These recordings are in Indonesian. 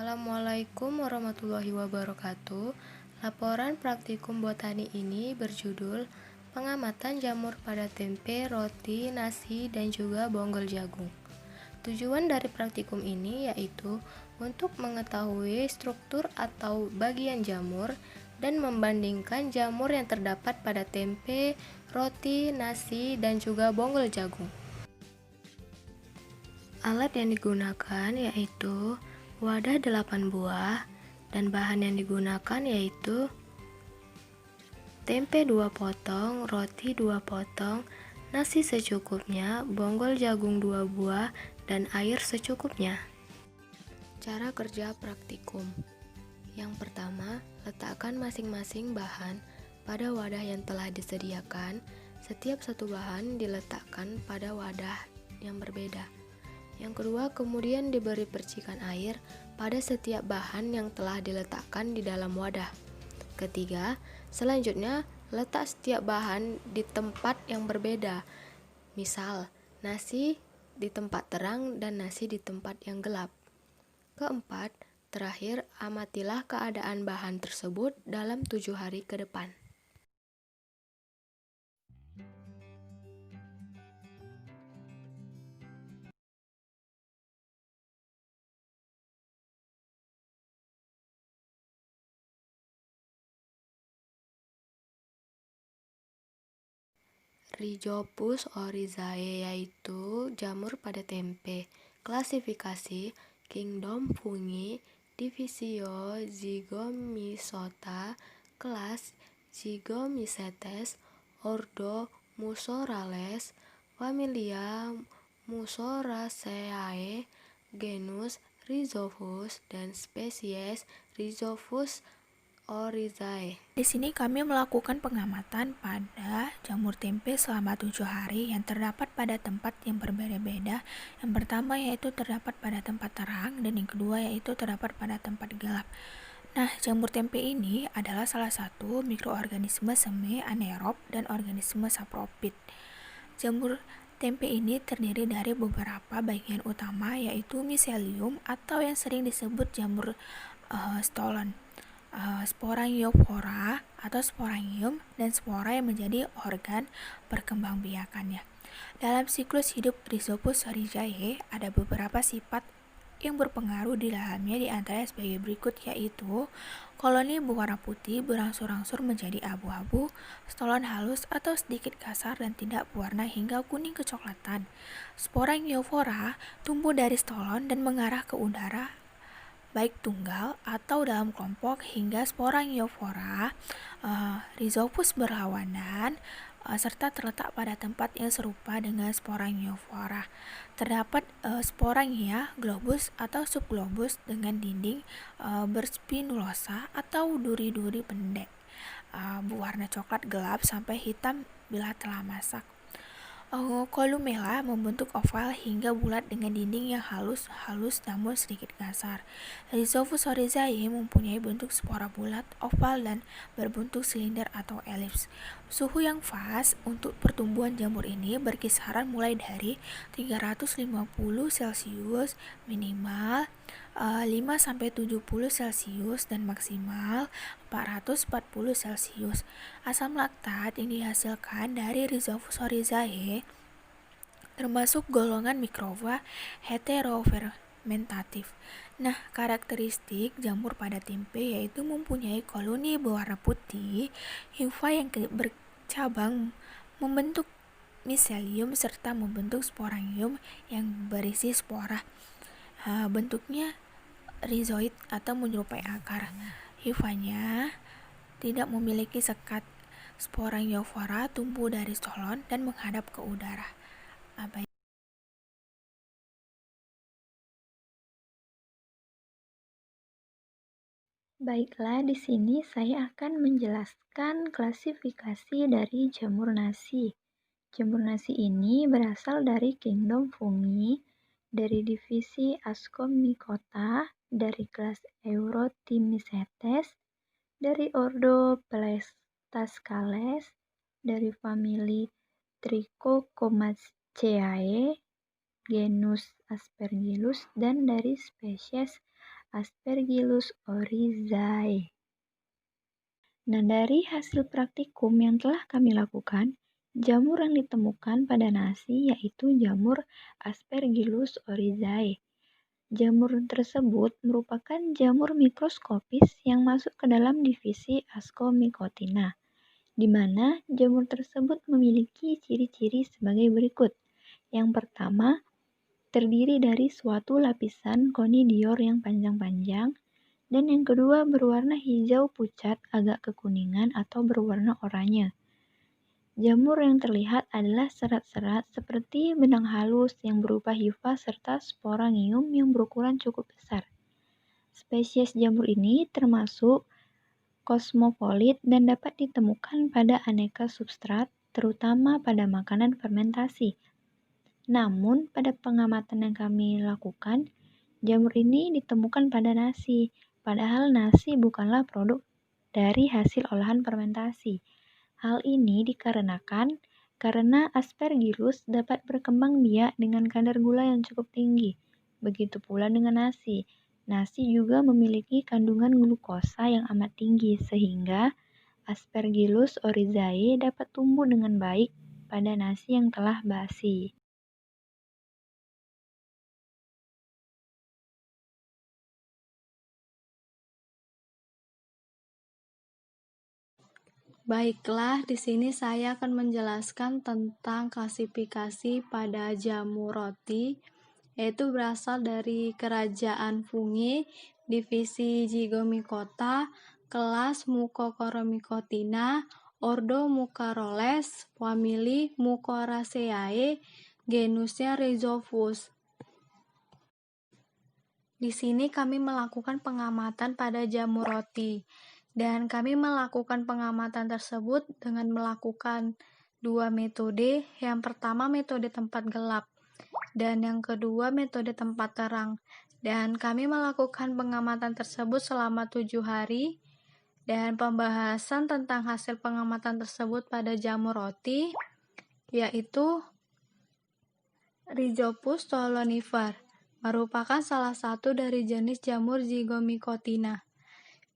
Assalamualaikum warahmatullahi wabarakatuh. Laporan praktikum botani ini berjudul Pengamatan jamur pada tempe, roti, nasi, dan juga bonggol jagung. Tujuan dari praktikum ini yaitu untuk mengetahui struktur atau bagian jamur dan membandingkan jamur yang terdapat pada tempe, roti, nasi, dan juga bonggol jagung. Alat yang digunakan yaitu wadah 8 buah dan bahan yang digunakan yaitu tempe 2 potong, roti 2 potong, nasi secukupnya, bonggol jagung 2 buah, dan air secukupnya. Cara kerja praktikum. Yang pertama, letakkan masing-masing bahan pada wadah yang telah disediakan. Setiap satu bahan diletakkan pada wadah yang berbeda. Yang kedua, kemudian diberi percikan air pada setiap bahan yang telah diletakkan di dalam wadah. Ketiga, selanjutnya letak setiap bahan di tempat yang berbeda. Misal, nasi di tempat terang dan nasi di tempat yang gelap. Keempat, terakhir amatilah keadaan bahan tersebut dalam 7 hari ke depan. Rhizopus oryzae yaitu jamur pada tempe. Klasifikasi Kingdom Fungi, Divisio Zygomysota, kelas Zygomycetes, Ordo Mussorales, familia Mussoraceae, genus Rhizopus, dan spesies Rhizopus oryzae. Di sini kami melakukan pengamatan pada jamur tempe selama 7 hari yang terdapat pada tempat yang berbeda-beda. Yang pertama yaitu terdapat pada tempat terang dan yang kedua yaitu terdapat pada tempat gelap. Nah, jamur tempe ini adalah salah satu mikroorganisme semi anaerob dan organisme sapropit. Jamur tempe ini terdiri dari beberapa bagian utama yaitu miselium atau yang sering disebut jamur stolon, sporangiofora atau sporangium, dan spora yang menjadi organ perkembangbiakannya. Dalam siklus hidup Rhizopus oryzae ada beberapa sifat yang berpengaruh di dalamnya, di antaranya sebagai berikut, yaitu koloni berwarna putih berangsur-angsur menjadi abu-abu, stolon halus atau sedikit kasar dan tidak berwarna hingga kuning kecoklatan. Sporangiofora tumbuh dari stolon dan mengarah ke udara baik tunggal atau dalam kelompok, hingga Sporangiofora, Rhizopus berlawanan, serta terletak pada tempat yang serupa dengan Sporangiofora. Terdapat Sporangia globus atau subglobus dengan dinding berspinulosa atau duri-duri pendek, berwarna coklat gelap sampai hitam bila telah masak. Columella membentuk oval hingga bulat dengan dinding yang halus namun sedikit kasar. Rhizopus oryzae mempunyai bentuk spora bulat, oval, dan berbentuk silinder atau elips. Suhu yang pas untuk pertumbuhan jamur ini berkisaran mulai dari 350 Celcius minimal, 5-70 Celcius, dan maksimal 440 Celcius. Asam laktat yang dihasilkan dari Rhizopus oryzae termasuk golongan mikroba heterofermentatif. Nah, karakteristik jamur pada tempe yaitu mempunyai koloni berwarna putih, himfa yang bercabang, membentuk miselium, serta membentuk sporangium yang berisi spora. Bentuknya rhizoid atau menyerupai akar. Hifanya tidak memiliki sekat. Sporangiofora tumbuh dari stolon dan menghadap ke udara. Baiklah, di sini saya akan menjelaskan klasifikasi dari jamur nasi. Jamur nasi ini berasal dari kingdom fungi, dari divisi Ascomycota, dari kelas Eurothymicetes, dari ordo Pleitascales, dari famili Trichocomaceae, genus Aspergillus, dan dari spesies Aspergillus oryzae. Nah, dari hasil praktikum yang telah kami lakukan, jamur yang ditemukan pada nasi yaitu jamur Aspergillus oryzae. Jamur tersebut merupakan jamur mikroskopis yang masuk ke dalam divisi Ascomycotina, di mana jamur tersebut memiliki ciri-ciri sebagai berikut. Yang pertama, terdiri dari suatu lapisan konidior yang panjang-panjang, dan yang kedua berwarna hijau pucat agak kekuningan atau berwarna oranye. Jamur yang terlihat adalah serat-serat seperti benang halus yang berupa hifa serta sporangium yang berukuran cukup besar. Spesies jamur ini termasuk kosmopolit dan dapat ditemukan pada aneka substrat, terutama pada makanan fermentasi. Namun, pada pengamatan yang kami lakukan, jamur ini ditemukan pada nasi, padahal nasi bukanlah produk dari hasil olahan fermentasi. Hal ini dikarenakan karena Aspergillus dapat berkembang biak dengan kadar gula yang cukup tinggi. Begitu pula dengan nasi. Nasi juga memiliki kandungan glukosa yang amat tinggi sehingga Aspergillus oryzae dapat tumbuh dengan baik pada nasi yang telah basi. Baiklah, di sini saya akan menjelaskan tentang klasifikasi pada jamur roti, yaitu berasal dari kerajaan fungi, divisi Zygomicota, kelas Mucochromycotina, ordo Mucaroles, famili Mucoraceae, genusnya Rhizopus. Di sini kami melakukan pengamatan pada jamur roti. Dan kami melakukan pengamatan tersebut dengan melakukan dua metode. Yang pertama metode tempat gelap dan yang kedua metode tempat terang. Dan kami melakukan pengamatan tersebut selama 7 hari. Dan pembahasan tentang hasil pengamatan tersebut pada jamur roti yaitu Rhizopus stolonifer merupakan salah satu dari jenis jamur Zygomicotina.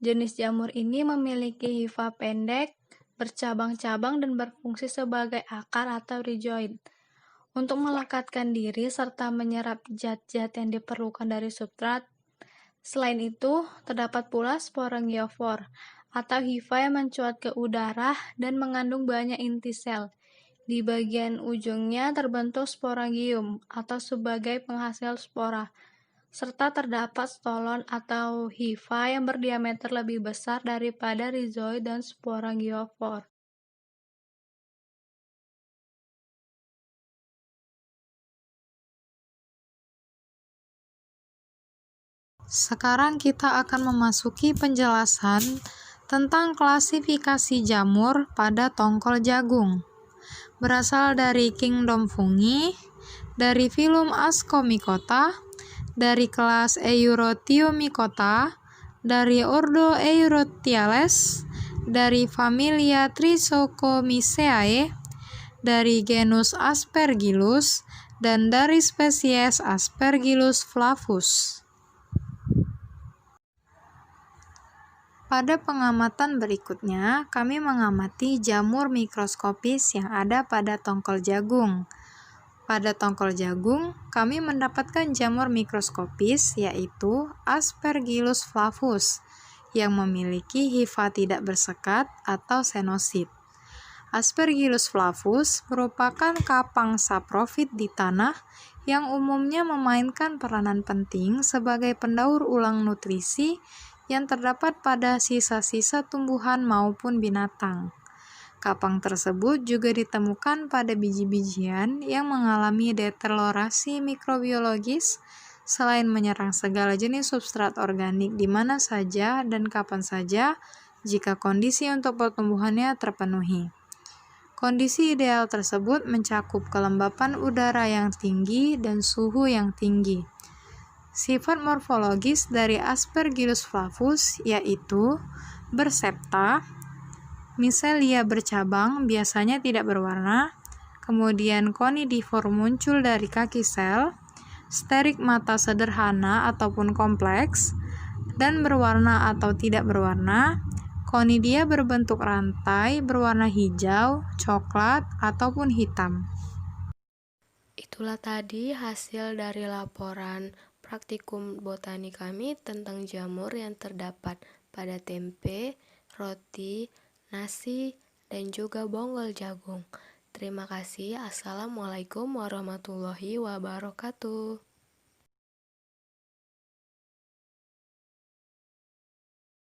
Jenis jamur ini memiliki hifa pendek, bercabang-cabang dan berfungsi sebagai akar atau rhizoid untuk melekatkan diri serta menyerap zat-zat yang diperlukan dari substrat. Selain itu, terdapat pula sporangiofor atau hifa yang mencuat ke udara dan mengandung banyak inti sel. Di bagian ujungnya terbentuk sporangium atau sebagai penghasil spora, serta terdapat stolon atau hifa yang berdiameter lebih besar daripada rhizoid dan sporangiofor. Sekarang kita akan memasuki penjelasan tentang klasifikasi jamur pada tongkol jagung. Berasal dari kingdom fungi, dari filum Ascomycota, dari kelas Eurothiomycota, dari ordo Eurothiales, dari familia Trichocomiceae, dari genus Aspergillus, dan dari spesies Aspergillus flavus. Pada pengamatan berikutnya, kami mengamati jamur mikroskopis yang ada pada tongkol jagung. Pada tongkol jagung, kami mendapatkan jamur mikroskopis yaitu Aspergillus flavus yang memiliki hifa tidak bersekat atau senosit. Aspergillus flavus merupakan kapang saprofit di tanah yang umumnya memainkan peranan penting sebagai pendaur ulang nutrisi yang terdapat pada sisa-sisa tumbuhan maupun binatang. Kapang tersebut juga ditemukan pada biji-bijian yang mengalami deteriorasi mikrobiologis selain menyerang segala jenis substrat organik di mana saja dan kapan saja jika kondisi untuk pertumbuhannya terpenuhi. Kondisi ideal tersebut mencakup kelembapan udara yang tinggi dan suhu yang tinggi. Sifat morfologis dari Aspergillus flavus yaitu bersepta, miselia bercabang biasanya tidak berwarna, kemudian konidifor muncul dari kaki sel, sterigmata sederhana ataupun kompleks, dan berwarna atau tidak berwarna. Conidia berbentuk rantai, berwarna hijau, coklat, ataupun hitam. Itulah tadi hasil dari laporan praktikum botani kami tentang jamur yang terdapat pada tempe, roti, nasi, dan juga bonggol jagung. Terima kasih. Assalamualaikum warahmatullahi wabarakatuh.